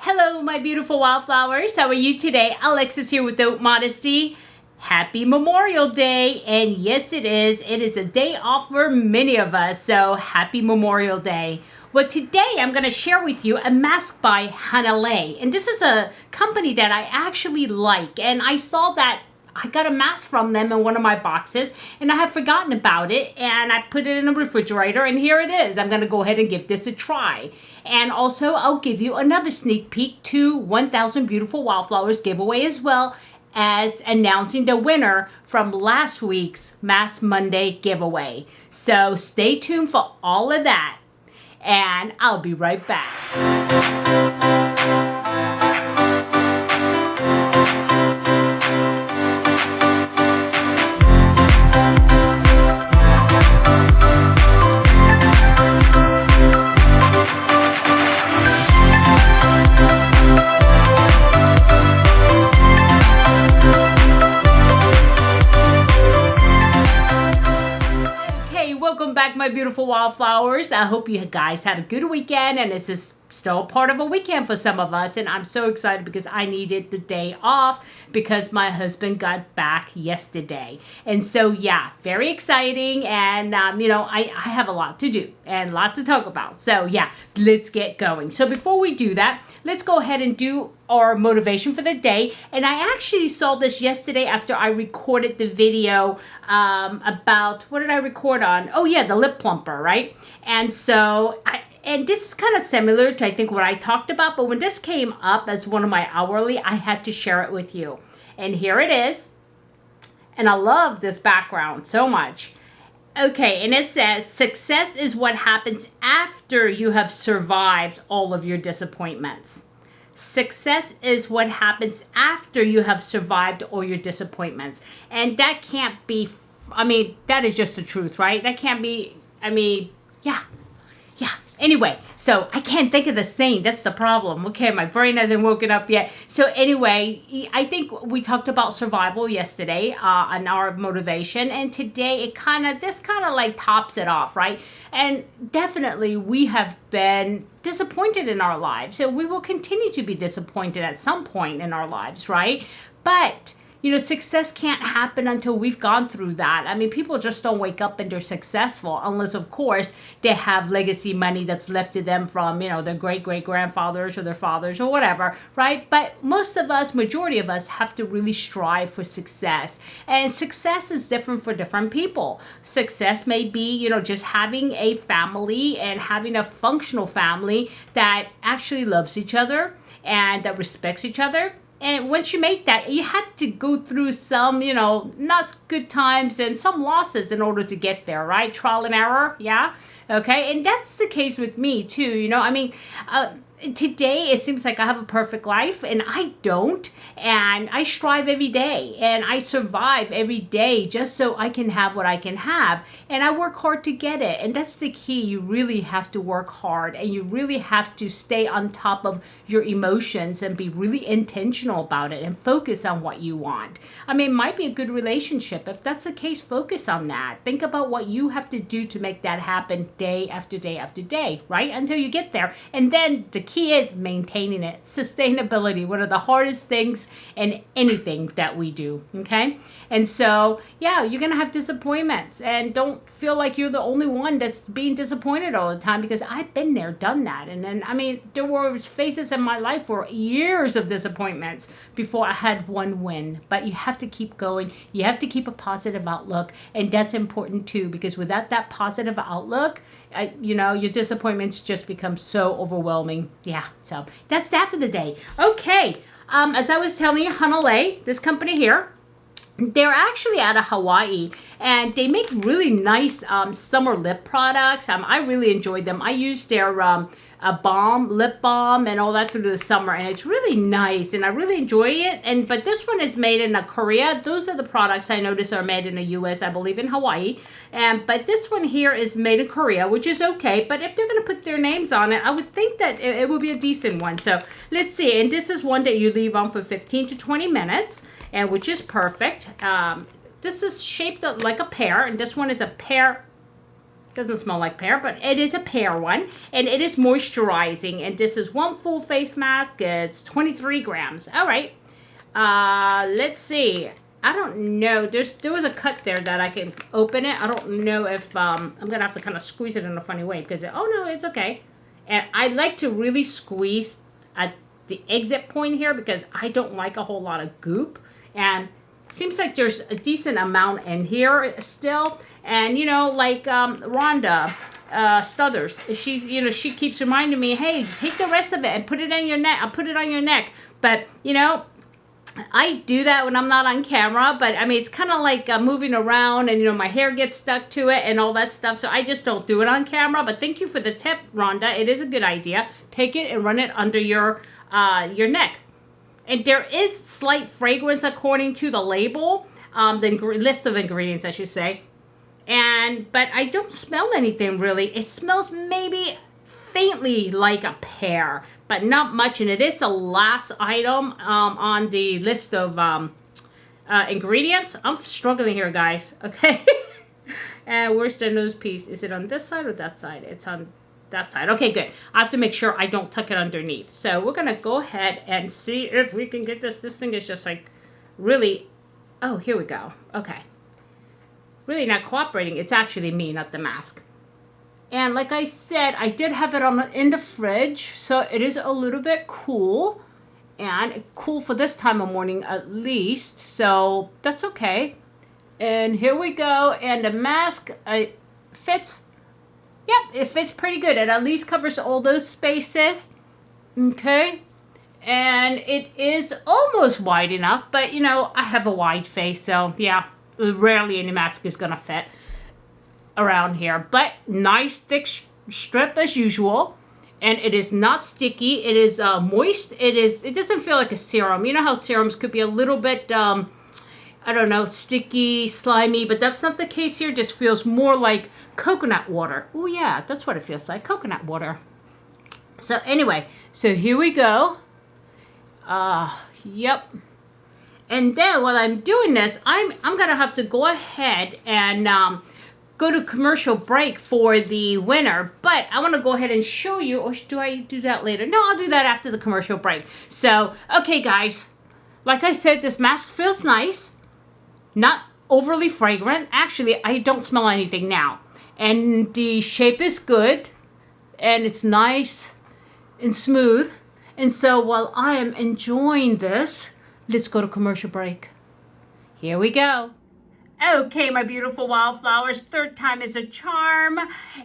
Hello, my beautiful wildflowers. How are you today? Alexis here with Modesty. Happy Memorial Day. And yes, it is. It is a day off for many of us. So happy Memorial Day. Well, today I'm going to share with you a mask by Hanalei. And this is a company that I actually like. And I saw that I got a mask from them in one of my boxes and I have forgotten about it and I put it in the refrigerator and here it is. I'm going to go ahead and give this a try. And also I'll give you another sneak peek to 1000 Beautiful Wildflowers giveaway as well as announcing the winner from last week's Mask Monday giveaway. So stay tuned for all of that and I'll be right back. Welcome back, my beautiful wildflowers. I hope you guys had a good weekend and this is still part of a weekend for some of us, and I'm so excited because I needed the day off because my husband got back yesterday. And so yeah, very exciting, and you know, I have a lot to do and a lot to talk about. So yeah, let's get going. So before we do that, let's go ahead and do our motivation for the day. And I actually saw this yesterday after I recorded the video about, what did I record on? Oh yeah, the lip plumper, right? And so and this is kind of similar to, I think, what I talked about, but when this came up as one of my hourly, I had to share it with you. And here it is. And I love this background so much. Okay, and it says, success is what happens after you have survived all of your disappointments. Success is what happens after you have survived all your disappointments. And that can't be, I mean, that is just the truth, right? That can't be, I mean, yeah. Anyway, so I can't think of the saying. That's the problem. Okay, my brain hasn't woken up yet. So anyway, I think we talked about survival yesterday on our motivation. And today, this kind of like tops it off, right? And definitely we have been disappointed in our lives. So we will continue to be disappointed at some point in our lives, right? But you know, success can't happen until we've gone through that. I mean, people just don't wake up and they're successful unless, of course, they have legacy money that's left to them from, you know, their great-great-grandfathers or their fathers or whatever, right? But most of us, majority of us, have to really strive for success. And success is different for different people. Success may be, you know, just having a family and having a functional family that actually loves each other and that respects each other. And once you make that, you had to go through some, you know, not good times and some losses in order to get there, right? Trial and error, yeah? Okay, and that's the case with me too, you know? I mean, today it seems like I have a perfect life and I don't, and I strive every day and I survive every day just so I can have what I can have, and I work hard to get it. And that's the key. You really have to work hard and you really have to stay on top of your emotions and be really intentional about it and focus on what you want. I mean, it might be a good relationship. If that's the case, focus on that. Think about what you have to do to make that happen day after day after day, right? Until you get there. And then the key is maintaining it. Sustainability, one of the hardest things in anything that we do, okay? And so, yeah, you're going to have disappointments, and don't feel like you're the only one that's being disappointed all the time, because I've been there, done that. And then, I mean, there were phases in my life for years of disappointments before I had one win. But you have to keep going. You have to keep a positive outlook, and that's important too, because without that positive outlook, you know, your disappointments just become so overwhelming. Yeah, so that's that for the day. Okay, as I was telling you, Hanalei, this company here, they're actually out of Hawaii, and they make really nice summer lip products. I really enjoyed them. I used their lip balm and all that through the summer, and it's really nice and I really enjoy it. But this one is made in Korea. Those are the products I noticed are made in the US, I believe in Hawaii. But this one here is made in Korea, which is okay. But if they're going to put their names on it, I would think that it would be a decent one. So let's see. And this is one that you leave on for 15 to 20 minutes, and which is perfect. This is shaped like a pear, and this one is a pear Doesn't smell like pear, but it is a pear one. And it is moisturizing. And this is one full face mask. It's 23 grams. All right. Let's see. I don't know. There was a cut there that I can open it. I don't know if I'm going to have to kind of squeeze it in a funny way. Because, oh no, it's okay. And I like to really squeeze at the exit point here because I don't like a whole lot of goop. And it seems like there's a decent amount in here still. And, you know, like Rhonda Stuthers, she keeps reminding me, hey, take the rest of it and put it on your neck. I'll put it on your neck. But, you know, I do that when I'm not on camera. But, I mean, it's kind of like moving around and, you know, my hair gets stuck to it and all that stuff. So I just don't do it on camera. But thank you for the tip, Rhonda. It is a good idea. Take it and run it under your neck. And there is slight fragrance according to the label, the list of ingredients, I should say. But I don't smell anything really. It smells maybe faintly like a pear, but not much. And it is the last item on the list of ingredients. I'm struggling here, guys. Okay. And where's the nose piece? Is it on this side or that side? It's on that side. Okay, good. I have to make sure I don't tuck it underneath. So we're gonna go ahead and see if we can get this. This thing is just like really, oh, here we go. Okay. Really not cooperating. It's actually me, not the mask. And like I said, I did have it in the fridge, so it is a little bit cool. And cool for this time of morning at least, so that's okay. And here we go, and the mask fits. Yep, it fits pretty good. It at least covers all those spaces. Okay. And it is almost wide enough, but you know, I have a wide face, so yeah, rarely any mask is gonna fit around here. But nice thick strip as usual. And it is not sticky. It is moist. It doesn't feel like a serum. You know how serums could be a little bit, I don't know, sticky, slimy, but that's not the case here. It just feels more like coconut water. Oh yeah, that's what it feels like, coconut water. So anyway, so here we go. Yep. And then while I'm doing this, I'm gonna have to go ahead and go to commercial break for the winner. But I want to go ahead and show you, or do I do that later? No, I'll do that after the commercial break. So, okay guys, like I said, this mask feels nice. Not overly fragrant. Actually, I don't smell anything now. And the shape is good. And it's nice and smooth. And so while I am enjoying this, let's go to commercial break. Here we go. Okay, my beautiful wildflowers, third time is a charm,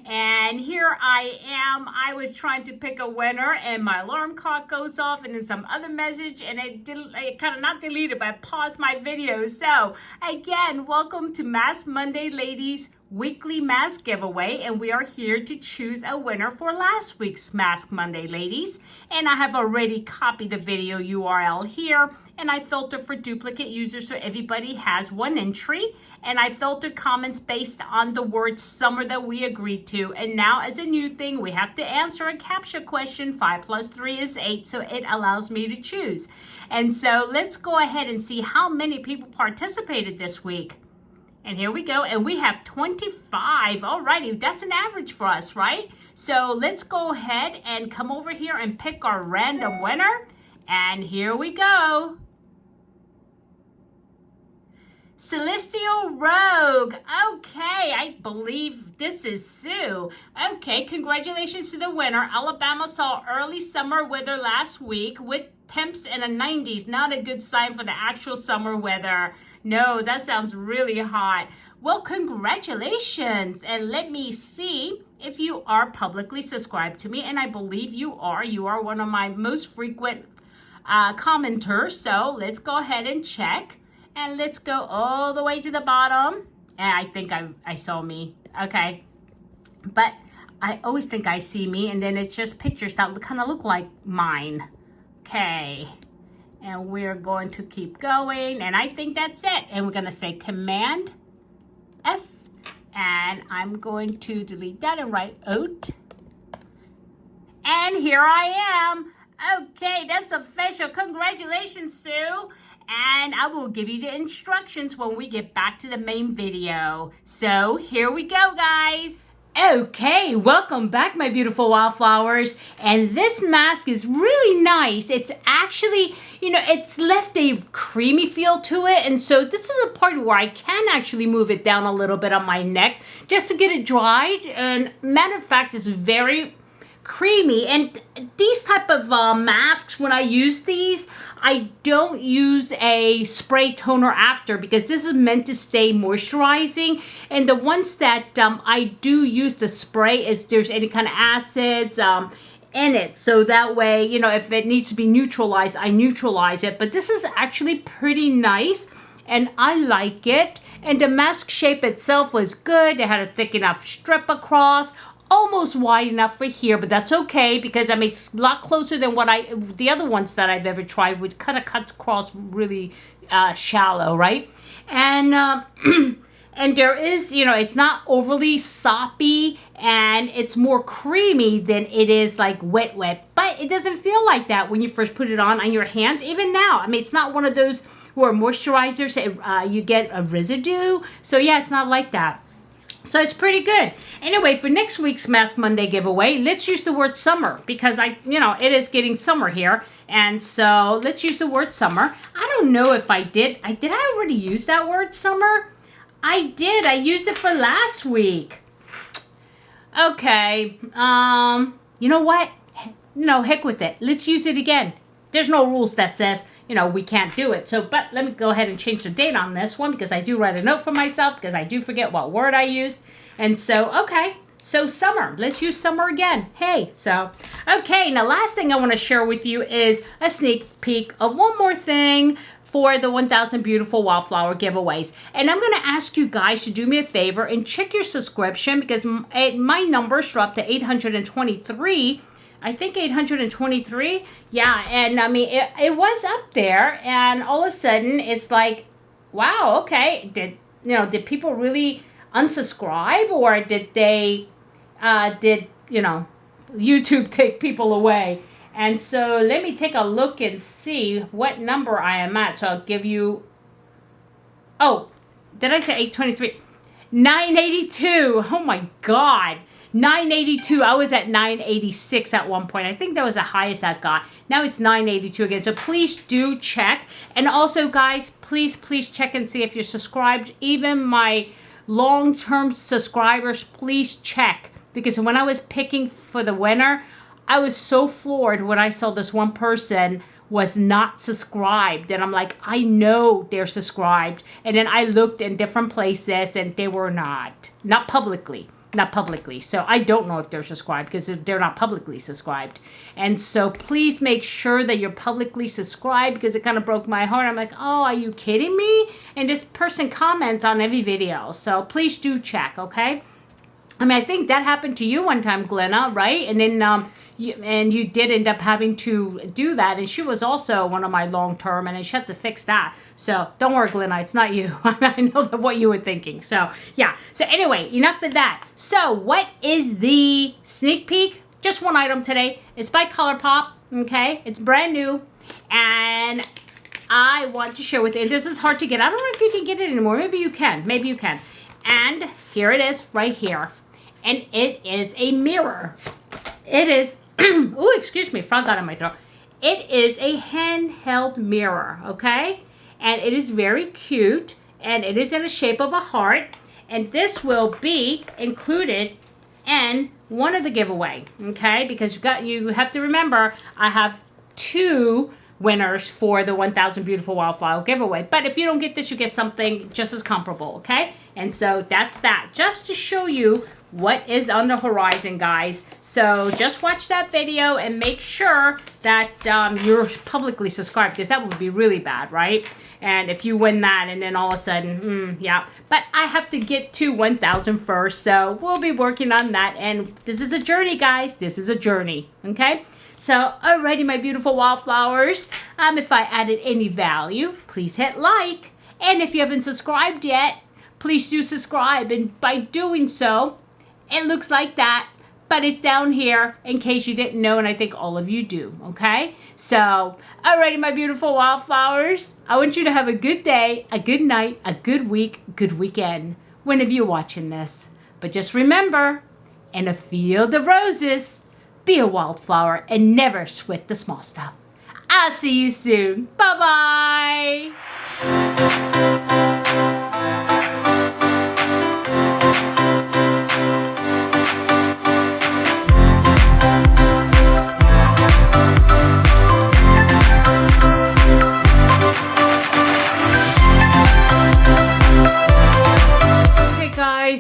and here I am. I was trying to pick a winner, and my alarm clock goes off, and then some other message, and it kind of not deleted, but I paused my video. So, again, welcome to Mask Monday, ladies. Weekly mask giveaway, and we are here to choose a winner for last week's Mask Monday, ladies. And I have already copied the video URL here, and I filter for duplicate users so everybody has one entry. And I filtered comments based on the word summer that we agreed to. And now, as a new thing, we have to answer a CAPTCHA question. 5 + 3 is 8, so it allows me to choose. And so let's go ahead and see how many people participated this week. And here we go, and we have 25. Alrighty, that's an average for us, right? So let's go ahead and come over here and pick our random winner. And here we go. Celestial Rogue. Okay, I believe this is Sue. Okay, congratulations to the winner. Alabama saw early summer weather last week with temps in the 90s. Not a good sign for the actual summer weather. No, that sounds really hot. Well, congratulations. And let me see if you are publicly subscribed to me. And I believe you are. You are one of my most frequent commenters. So let's go ahead and check. And let's go all the way to the bottom. And I think I saw me. Okay. But I always think I see me. And then it's just pictures that kind of look like mine. Okay. And we're going to keep going. And I think that's it. And we're going to say Command F. And I'm going to delete that and write Haute. And here I am. Okay, that's official. Congratulations, Sue. And I will give you the instructions when we get back to the main video. So here we go, guys. Okay, welcome back, my beautiful wildflowers. And this mask is really nice. It's actually, it's left a creamy feel to it. And so this is a part where I can actually move it down a little bit on my neck just to get it dried. And matter of fact, it's very creamy. And these type of masks, when I use these, I don't use a spray toner after because this is meant to stay moisturizing. And the ones that I do use the spray is there's any kind of acids in it. So that way, if it needs to be neutralized, I neutralize it. But this is actually pretty nice and I like it. And the mask shape itself was good. It had a thick enough strip across. Almost wide enough for here, but that's okay because it's a lot closer than the other ones that I've ever tried, which kind of cuts across really shallow, right? And and there is, it's not overly soppy and it's more creamy than it is like wet, but it doesn't feel like that when you first put it on your hands. Even now, it's not one of those where moisturizers, you get a residue. So yeah, it's not like that. So it's pretty good. Anyway, for next week's Mask Monday giveaway, let's use the word summer because it is getting summer here. And so let's use the word summer. I don't know if I did. Did I already use that word summer? I did. I used it for last week. Okay. You know what? Heck with it. Let's use it again. There's no rules that says, we can't do it. So, but let me go ahead and change the date on this one because I do write a note for myself because I do forget what word I used. And so, okay. So summer, let's use summer again. Hey, so, okay. Now, last thing I want to share with you is a sneak peek of one more thing for the 1,000 Beautiful Wildflower giveaways. And I'm going to ask you guys to do me a favor and check your subscription because my numbers dropped to 823. I think 823. Yeah, and it was up there, and all of a sudden it's like, wow, okay, did people really unsubscribe, or did they YouTube take people away? And so let me take a look and see what number I am at. So I'll give you, oh, did I say 823? 982. Oh my God. 982. I was at 986 at one point. I think that was the highest I got. Now it's 982 again. So please do check. And also, guys, please check and see if you're subscribed. Even my long-term subscribers, please check. Because when I was picking for the winner, I was so floored when I saw this one person was not subscribed. And I'm like, I know they're subscribed. And then I looked in different places and they were not. Not publicly. So I don't know if they're subscribed because they're not publicly subscribed. And so please make sure that you're publicly subscribed because it kind of broke my heart. I'm like, oh, are you kidding me? And this person comments on every video. So please do check, okay? I think that happened to you one time, Glenna, right? And then you did end up having to do that. And she was also one of my long-term, and she had to fix that. So don't worry, Glenna, it's not you. I know what you were thinking. So yeah. So anyway, enough of that. So what is the sneak peek? Just one item today. It's by Colourpop, okay? It's brand new. And I want to share with you. And this is hard to get. I don't know if you can get it anymore. Maybe you can. Maybe you can. And here it is right here. And it is a mirror. It is, oh, excuse me, frog got in my throat. It is a handheld mirror, okay? And it is very cute. And it is in the shape of a heart. And this will be included in one of the giveaway, okay? Because you have to remember, I have 2 winners for the 1,000 Beautiful Wildflower giveaway. But if you don't get this, you get something just as comparable, okay? And so that's that. Just to show you what is on the horizon, guys. So just watch that video and make sure that you're publicly subscribed because that would be really bad, right? And if you win that and then all of a sudden, yeah. But I have to get to 1,000 first, so we'll be working on that. And this is a journey, guys. This is a journey, okay? So, alrighty, my beautiful wildflowers. If I added any value, please hit like. And if you haven't subscribed yet, please do subscribe. And by doing so, it looks like that, but it's down here in case you didn't know, and I think all of you do, okay? So, alrighty, my beautiful wildflowers. I want you to have a good day, a good night, a good week, good weekend, whenever you're watching this. But just remember, in a field of roses. Be a wildflower and never sweat the small stuff. I'll see you soon. Bye-bye.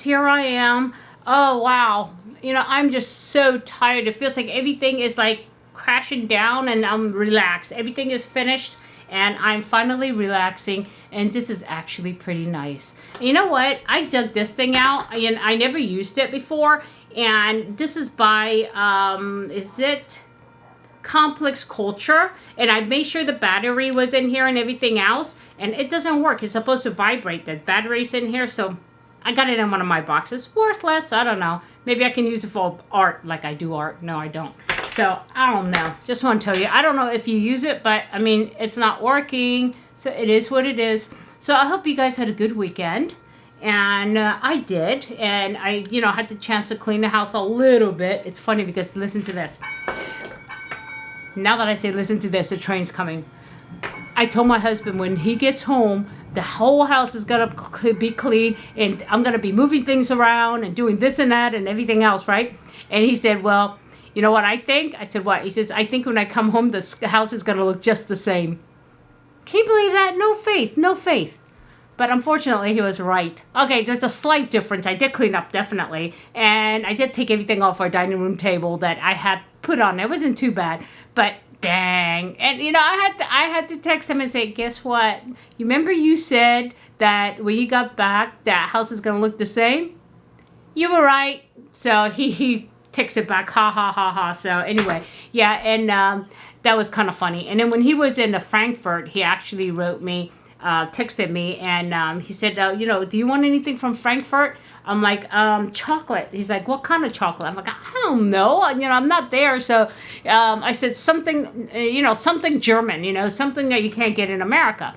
Here I am. Oh wow, you know, I'm just so tired. It feels like everything is like crashing down and I'm relaxed. Everything is finished and I'm finally relaxing, and this is actually pretty nice. And you know what, I dug this thing out and I never used it before, and this is by is it Complex Culture, and I made sure the battery was in here and everything else, and it doesn't work. It's supposed to vibrate. The battery's in here, so I got it in one of my boxes. Worthless, I don't know. Maybe I can use it for art, like I do art. No, I don't. So, I don't know. Just want to tell you, I don't know if you use it, but, I mean, it's not working. So, it is what it is. So, I hope you guys had a good weekend. And I did. And I, you know, had the chance to clean the house a little bit. It's funny because, listen to this. Now that I say listen to this, the train's coming. I told my husband when he gets home, the whole house is going to be clean, and I'm going to be moving things around and doing this and that and everything else, right? And he said, well, you know what I think? I said, what? He says, I think when I come home, the house is going to look just the same. Can you believe that? No faith, no faith. But unfortunately, he was right. Okay, there's a slight difference. I did clean up, definitely. And I did take everything off our dining room table that I had put on. It wasn't too bad, but dang. And you know, I had to text him and say, guess what? You remember you said that when you got back, that house is going to look the same? You were right. So he texted back, ha, ha, ha, ha. So anyway, yeah, and that was kind of funny. And then when he was in Frankfurt, he actually wrote me, texted me, and he said, you know, do you want anything from Frankfurt? I'm like, chocolate. He's like, what kind of chocolate? I'm like, I don't know. You know, I'm not there. So I said something, you know, something German, you know, something that you can't get in America.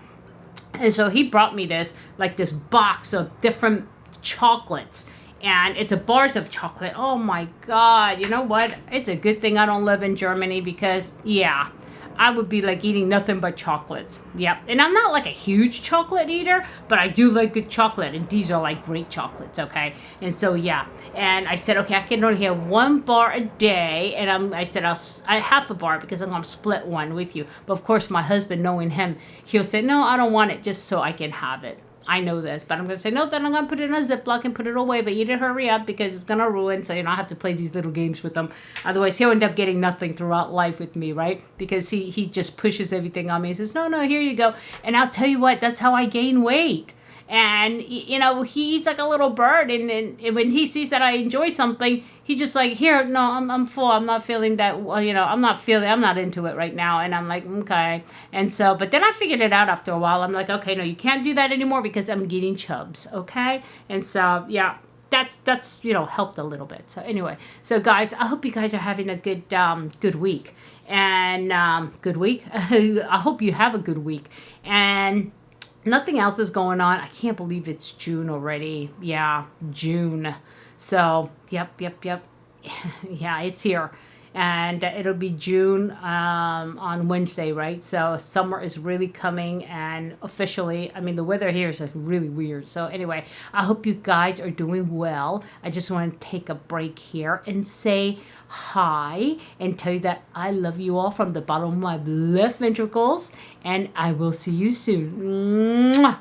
And so he brought me this, like this box of different chocolates. And it's a bars of chocolate. Oh my God. You know what? It's a good thing I don't live in Germany because, yeah, I would be like eating nothing but chocolates. Yep. And I'm not like a huge chocolate eater, but I do like good chocolate. And these are like great chocolates, okay? And so, yeah. And I said, okay, I can only have one bar a day. And I said, I half a bar because I'm going to split one with you. But of course, my husband, knowing him, he'll say, no, I don't want it just so I can have it. I know this, but I'm going to say, no, then I'm going to put it in a Ziploc and put it away, but you didn't hurry up because it's going to ruin, so, you know, I have to play these little games with him. Otherwise, he'll end up getting nothing throughout life with me, right? Because he just pushes everything on me. He says, no, here you go. And I'll tell you what, that's how I gain weight. And, you know, he's like a little bird, and when he sees that I enjoy something, he's just like, here, no, I'm full. I'm not feeling that, well, you know, I'm not into it right now. And I'm like, okay. And so, but then I figured it out after a while. I'm like, okay, no, you can't do that anymore because I'm getting chubs, okay? And so, yeah, that's you know, helped a little bit. So anyway, so guys, I hope you guys are having a good week. And good week. I hope you have a good week. And nothing else is going on. I can't believe it's June already. Yeah, June. So, yep. Yeah, it's here. And it'll be June on Wednesday, right? So summer is really coming, and officially, I mean, the weather here is really weird. So anyway, I hope you guys are doing well. I just want to take a break here and say hi and tell you that I love you all from the bottom of my left ventricles, and I will see you soon. Mwah!